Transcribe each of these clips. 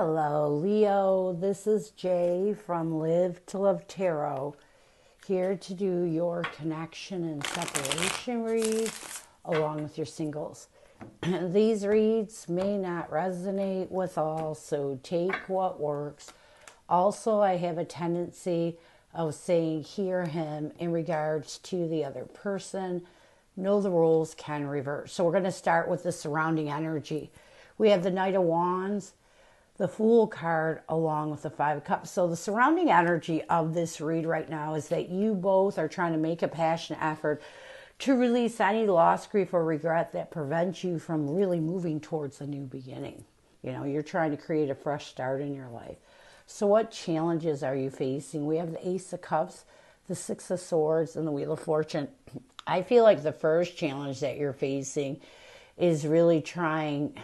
Hello, Leo. This is Jay from Live to Love Tarot, here to do your connection and separation reads along with your singles. These reads may not resonate with all, so take what works. Also, I have a tendency of saying hear him in regards to the other person. Know the rules can reverse. So we're going to start with the surrounding energy. We have the Knight of Wands, the Fool card, along with the Five of Cups. So the surrounding energy of this read right now is that you both are trying to make a passionate effort to release any loss, grief, or regret that prevents you from really moving towards a new beginning. You know, you're trying to create a fresh start in your life. So what challenges are you facing? We have the Ace of Cups, the Six of Swords, and the Wheel of Fortune. I feel like the first challenge that you're facing is really trying,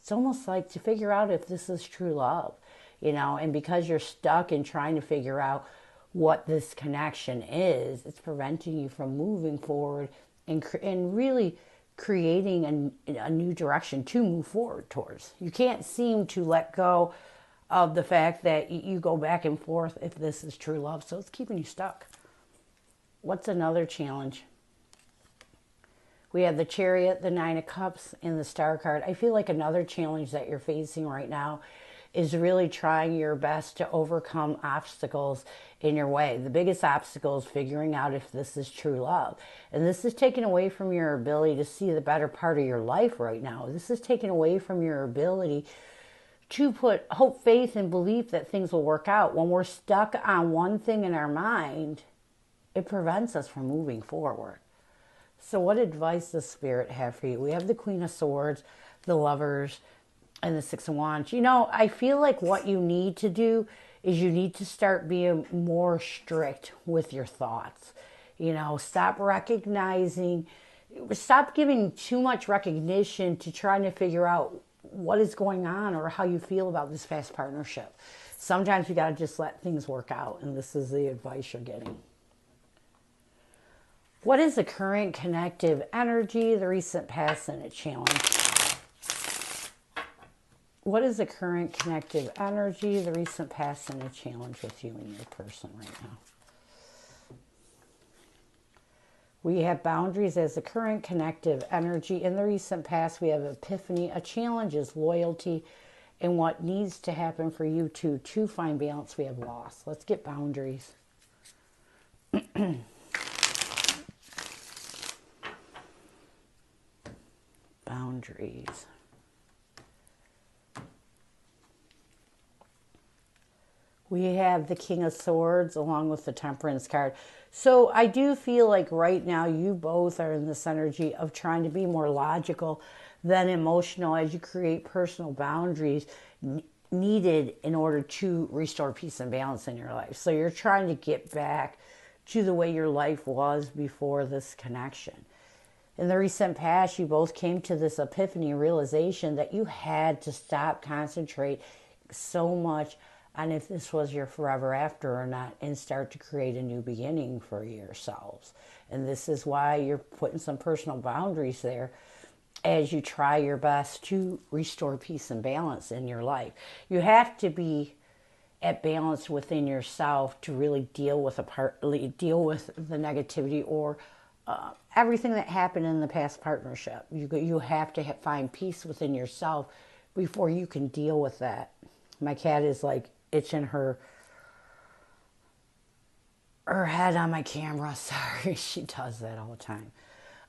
it's almost like to figure out if this is true love, you know, and because you're stuck in trying to figure out what this connection is, it's preventing you from moving forward and really creating a new direction to move forward towards. You can't seem to let go of the fact that you go back and forth if this is true love, so it's keeping you stuck. What's another challenge? We have the Chariot, the Nine of Cups, and the Star card. I feel like another challenge that you're facing right now is really trying your best to overcome obstacles in your way. The biggest obstacle is figuring out if this is true love. And this is taken away from your ability to see the better part of your life right now. This is taken away from your ability to put hope, faith, and belief that things will work out. When we're stuck on one thing in our mind, it prevents us from moving forward. So what advice does Spirit have for you? We have the Queen of Swords, the Lovers, and the Six of Wands. You know, I feel like what you need to do is you need to start being more strict with your thoughts. You know, stop giving too much recognition to trying to figure out what is going on or how you feel about this past partnership. Sometimes you got to just let things work out, and this is the advice you're getting. What is the current connective energy, the recent past, and a challenge? What is the current connective energy, the recent past, and a challenge with you and your person right now? We have boundaries as the current connective energy. In the recent past, we have epiphany. A challenge is loyalty and what needs to happen for you to find balance. We have loss. Let's get boundaries. Boundaries. We have the King of Swords along with the Temperance card. So I do feel like right now you both are in this energy of trying to be more logical than emotional as you create personal boundaries needed in order to restore peace and balance in your life. So you're trying to get back to the way your life was before this connection. In the recent past, you both came to this epiphany realization that you had to stop concentrate so much on if this was your forever after or not and start to create a new beginning for yourselves. And this is why you're putting some personal boundaries there as you try your best to restore peace and balance in your life. You have to be at balance within yourself to really deal with the negativity or everything that happened in the past partnership. You have to find peace within yourself before you can deal with that. My cat is like itching her head on my camera. Sorry, she does that all the time.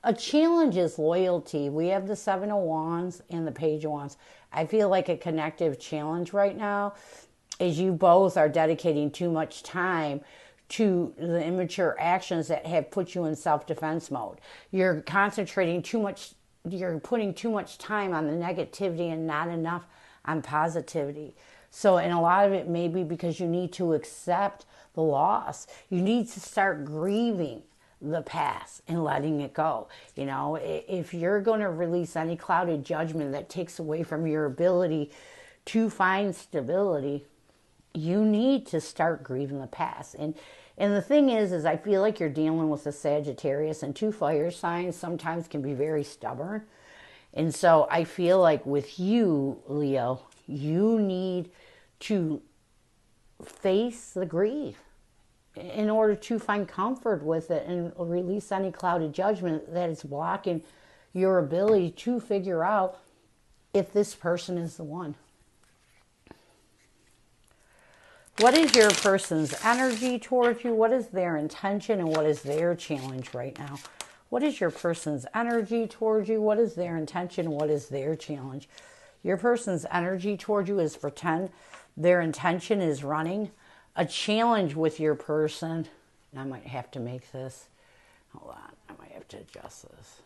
A challenge is loyalty. We have the Seven of Wands and the Page of Wands. I feel like a connective challenge right now is you both are dedicating too much time to the immature actions that have put you in self-defense mode. You're concentrating too much, you're putting too much time on the negativity and not enough on positivity. So, and a lot of it may be because you need to accept the loss. You need to start grieving the past and letting it go. You know, if you're going to release any clouded judgment that takes away from your ability to find stability, you need to start grieving the past. And the thing is I feel like you're dealing with a Sagittarius, and two fire signs sometimes can be very stubborn. And so I feel like with you, Leo, you need to face the grief in order to find comfort with it and release any clouded judgment that is blocking your ability to figure out if this person is the one. What is your person's energy towards you? What is their intention and what is their challenge right now? What is your person's energy towards you? What is their intention? What is their challenge? Your person's energy towards you is pretend. Their intention is running. A challenge with your person. I might have to make this. Hold on. I might have to adjust this.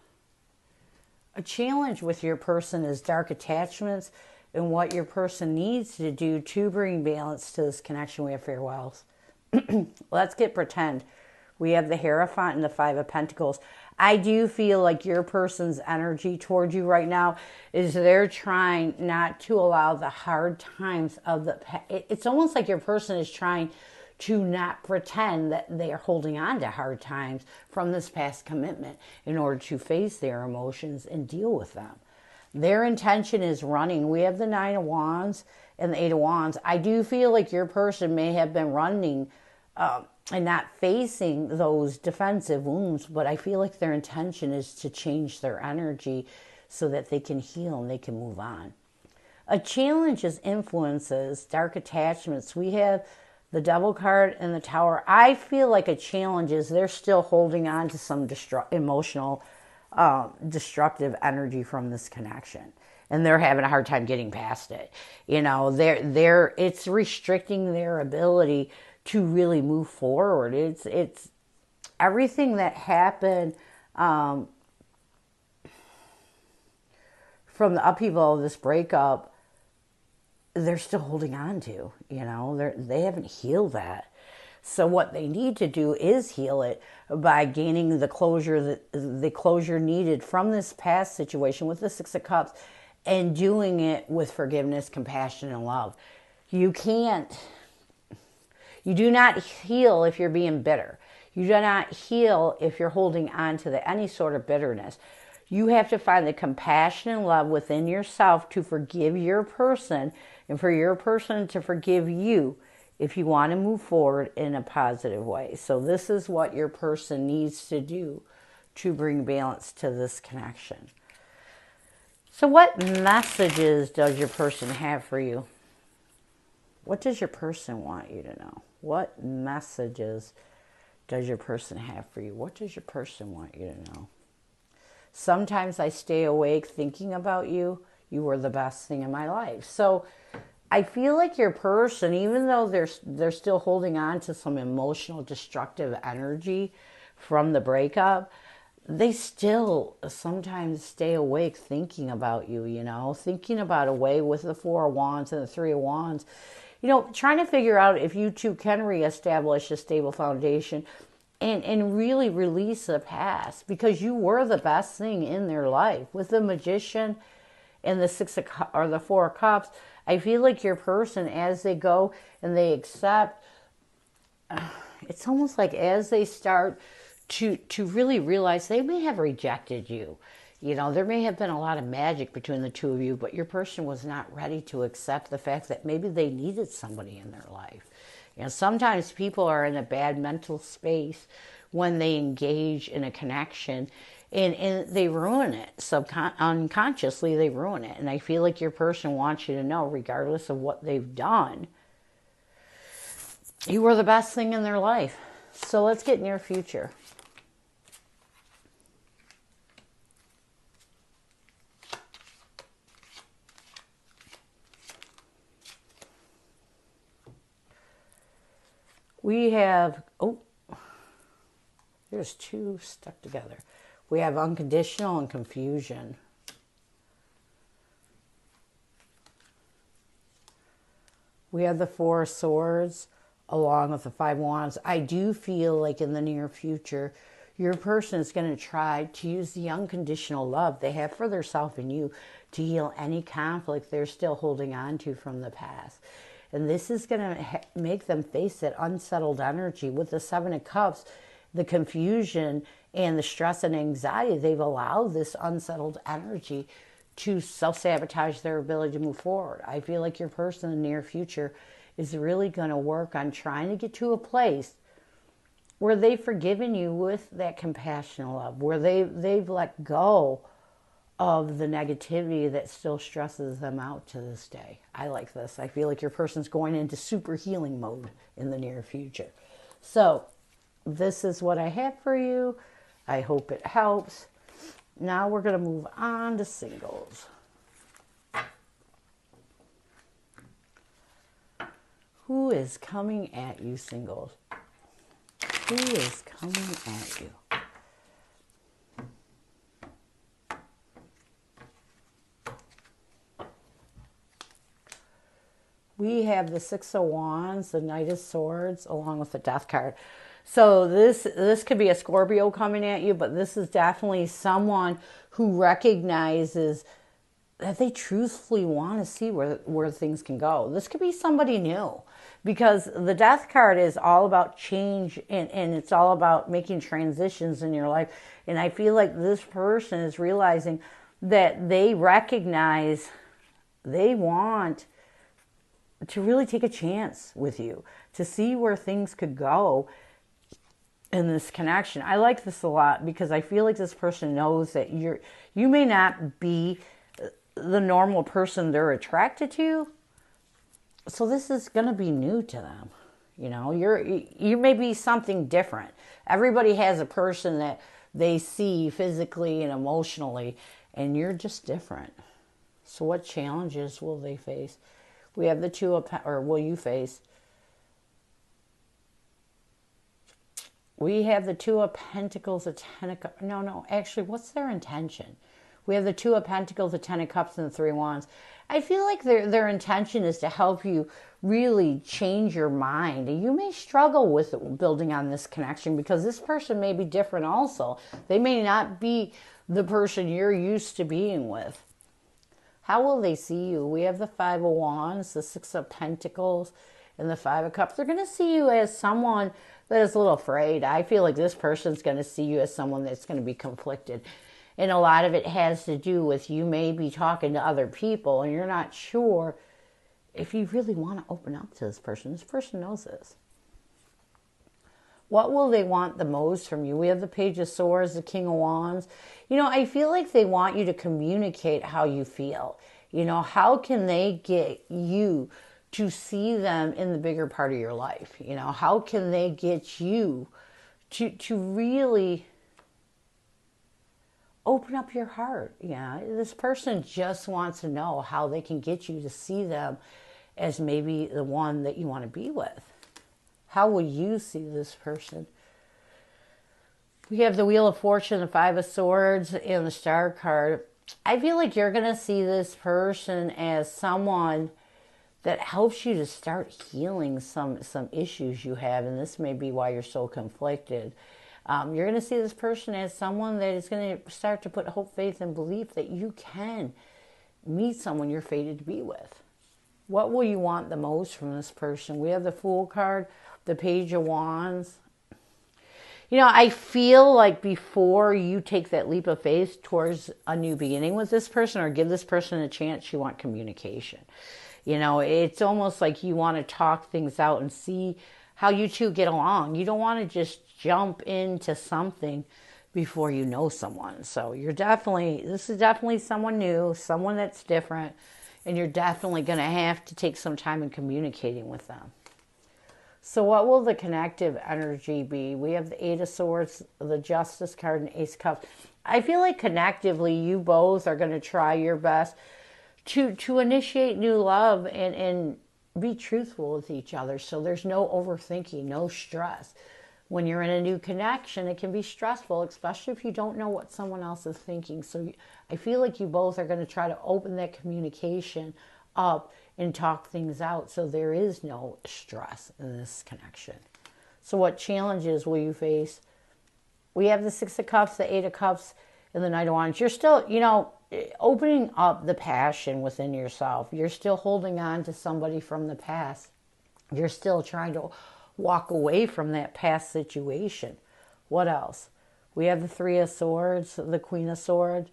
A challenge with your person is dark attachments and what your person needs to do to bring balance to this connection. We have farewells. Let's get pretend. We have the Hierophant and the Five of Pentacles. I do feel like your person's energy towards you right now is they're trying not to allow the hard times of the past. It's almost like your person is trying to not pretend that they are holding on to hard times from this past commitment in order to face their emotions and deal with them. Their intention is running. We have the Nine of Wands and the Eight of Wands. I do feel like your person may have been running and not facing those defensive wounds, but I feel like their intention is to change their energy so that they can heal and they can move on. A challenge is influences, dark attachments. We have the Devil card and the Tower. I feel like a challenge is they're still holding on to some emotional, destructive energy from this connection. And they're having a hard time getting past it. You know, it's restricting their ability to really move forward. It's everything that happened from the upheaval of this breakup, they're still holding on to. You know, they haven't healed that. So what they need to do is heal it by gaining the closure needed from this past situation with the Six of Cups, and doing it with forgiveness, compassion, and love. You do not heal if you're being bitter. You do not heal if you're holding on to any sort of bitterness. You have to find the compassion and love within yourself to forgive your person and for your person to forgive you if you want to move forward in a positive way. So this is what your person needs to do to bring balance to this connection. So what messages does your person have for you? What does your person want you to know? What messages does your person have for you? What does your person want you to know? Sometimes I stay awake thinking about you. You were the best thing in my life. So I feel like your person, even though they're still holding on to some emotional destructive energy from the breakup, they still sometimes stay awake thinking about you, you know, thinking about a way with the Four of Wands and the Three of Wands, you know, trying to figure out if you two can reestablish a stable foundation and really release the past, because you were the best thing in their life. With the Magician and the the Four of Cups, I feel like your person, as they go and they accept, it's almost like as they start to really realize they may have rejected you. You know, there may have been a lot of magic between the two of you, but your person was not ready to accept the fact that maybe they needed somebody in their life. You know, sometimes people are in a bad mental space when they engage in a connection and they ruin it. Unconsciously, they ruin it. And I feel like your person wants you to know, regardless of what they've done, you were the best thing in their life. So let's get near future. We have, there's two stuck together. We have unconditional and confusion. We have the Four of Swords along with the Five of Wands. I do feel like in the near future, your person is going to try to use the unconditional love they have for themselves and you to heal any conflict they're still holding on to from the past. And this is going to make them face that unsettled energy with the Seven of Cups, the confusion and the stress and anxiety. They've allowed this unsettled energy to self-sabotage their ability to move forward. I feel like your person in the near future is really going to work on trying to get to a place where they've forgiven you with that compassion and love, where they've let go of the negativity that still stresses them out to this day. I like this. I feel like your person's going into super healing mode in the near future. So this is what I have for you. I hope it helps. Now we're going to move on to singles. Who is coming at you, singles? Who is coming at you? We have the Six of Wands, the Knight of Swords, along with the Death card. So this could be a Scorpio coming at you, but this is definitely someone who recognizes that they truthfully want to see where things can go. This could be somebody new, because the Death card is all about change, and it's all about making transitions in your life. And I feel like this person is realizing that they recognize they want to really take a chance with you, to see where things could go in this connection. I like this a lot because I feel like this person knows that you may not be the normal person they're attracted to. So this is going to be new to them. You know, you may be something different. Everybody has a person that they see physically and emotionally, and you're just different. So what challenges will they face? We have the Two of, or will you face? We have the Two of Pentacles, the Ten of Cups. No, actually, what's their intention? We have the Two of Pentacles, the Ten of Cups, and the Three of Wands. I feel like their intention is to help you really change your mind. And you may struggle with building on this connection because this person may be different also. They may not be the person you're used to being with. How will they see you? We have the Five of Wands, the Six of Pentacles, and the Five of Cups. They're going to see you as someone that is a little afraid. I feel like this person's going to see you as someone that's going to be conflicted. And a lot of it has to do with you may be talking to other people and you're not sure if you really want to open up to this person. This person knows this. What will they want the most from you? We have the Page of Swords, the King of Wands. You know, I feel like they want you to communicate how you feel. You know, how can they get you to see them in the bigger part of your life? You know, how can they get you to really open up your heart? Yeah, this person just wants to know how they can get you to see them as maybe the one that you want to be with. How will you see this person? We have the Wheel of Fortune, the Five of Swords, and the Star card. I feel like you're going to see this person as someone that helps you to start healing some issues you have, and this may be why you're so conflicted. You're going to see this person as someone that is going to start to put hope, faith, and belief that you can meet someone you're fated to be with. What will you want the most from this person? We have the Fool card, the Page of Wands. You know, I feel like before you take that leap of faith towards a new beginning with this person or give this person a chance, you want communication. You know, it's almost like you want to talk things out and see how you two get along. You don't want to just jump into something before you know someone. So this is definitely someone new, someone that's different, and you're definitely going to have to take some time in communicating with them. So what will the connective energy be? We have the Eight of Swords, the Justice card, and Ace of Cups. I feel like connectively, you both are going to try your best to initiate new love and be truthful with each other. So there's no overthinking, no stress. When you're in a new connection, it can be stressful, especially if you don't know what someone else is thinking. So I feel like you both are going to try to open that communication up and talk things out so there is no stress in this connection. So what challenges will you face? We have the Six of Cups, the Eight of Cups, and the Knight of Wands. You're still, you know, opening up the passion within yourself. You're still holding on to somebody from the past. You're still trying to walk away from that past situation. What else? We have the Three of Swords, the Queen of Swords.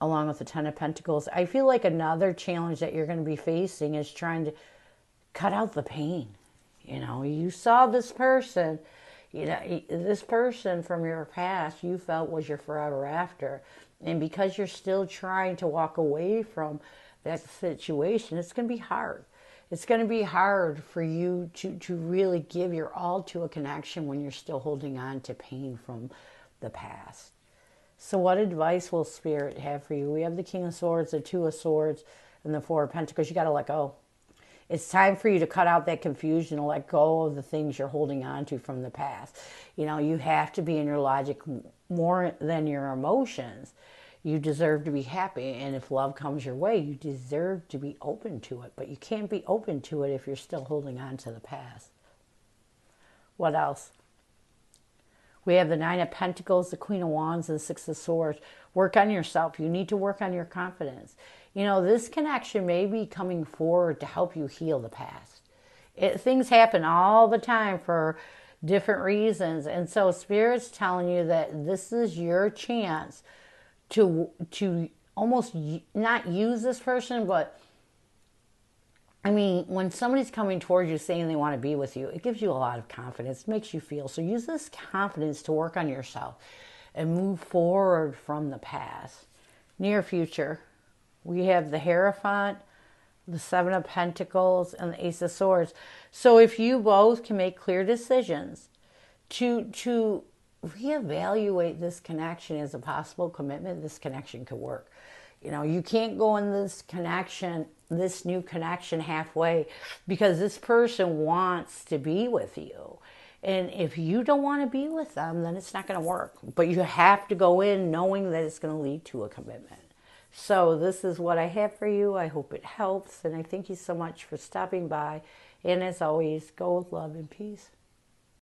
along with the Ten of Pentacles. I feel like another challenge that you're going to be facing is trying to cut out the pain. You know, you saw this person, you know, this person from your past you felt was your forever after. And because you're still trying to walk away from that situation, it's going to be hard. It's going to be hard for you to really give your all to a connection when you're still holding on to pain from the past. So what advice will Spirit have for you? We have the King of Swords, the Two of Swords, and the Four of Pentacles. You got to let go. It's time for you to cut out that confusion and let go of the things you're holding on to from the past. You know, you have to be in your logic more than your emotions. You deserve to be happy, and if love comes your way, you deserve to be open to it. But you can't be open to it if you're still holding on to the past. What else? We have the Nine of Pentacles, the Queen of Wands, and the Six of Swords. Work on yourself. You need to work on your confidence. You know, this connection may be coming forward to help you heal the past. Things happen all the time for different reasons. And so Spirit's telling you that this is your chance to almost not use this person, but I mean, when somebody's coming towards you saying they want to be with you, it gives you a lot of confidence, makes you feel. So use this confidence to work on yourself and move forward from the past. Near future, we have the Hierophant, the Seven of Pentacles, and the Ace of Swords. So if you both can make clear decisions to reevaluate this connection as a possible commitment, this connection could work. You know, you can't go in this connection, this new connection halfway, because this person wants to be with you. And if you don't want to be with them, then it's not going to work. But you have to go in knowing that it's going to lead to a commitment. So this is what I have for you. I hope it helps. And I thank you so much for stopping by. And as always, go with love and peace.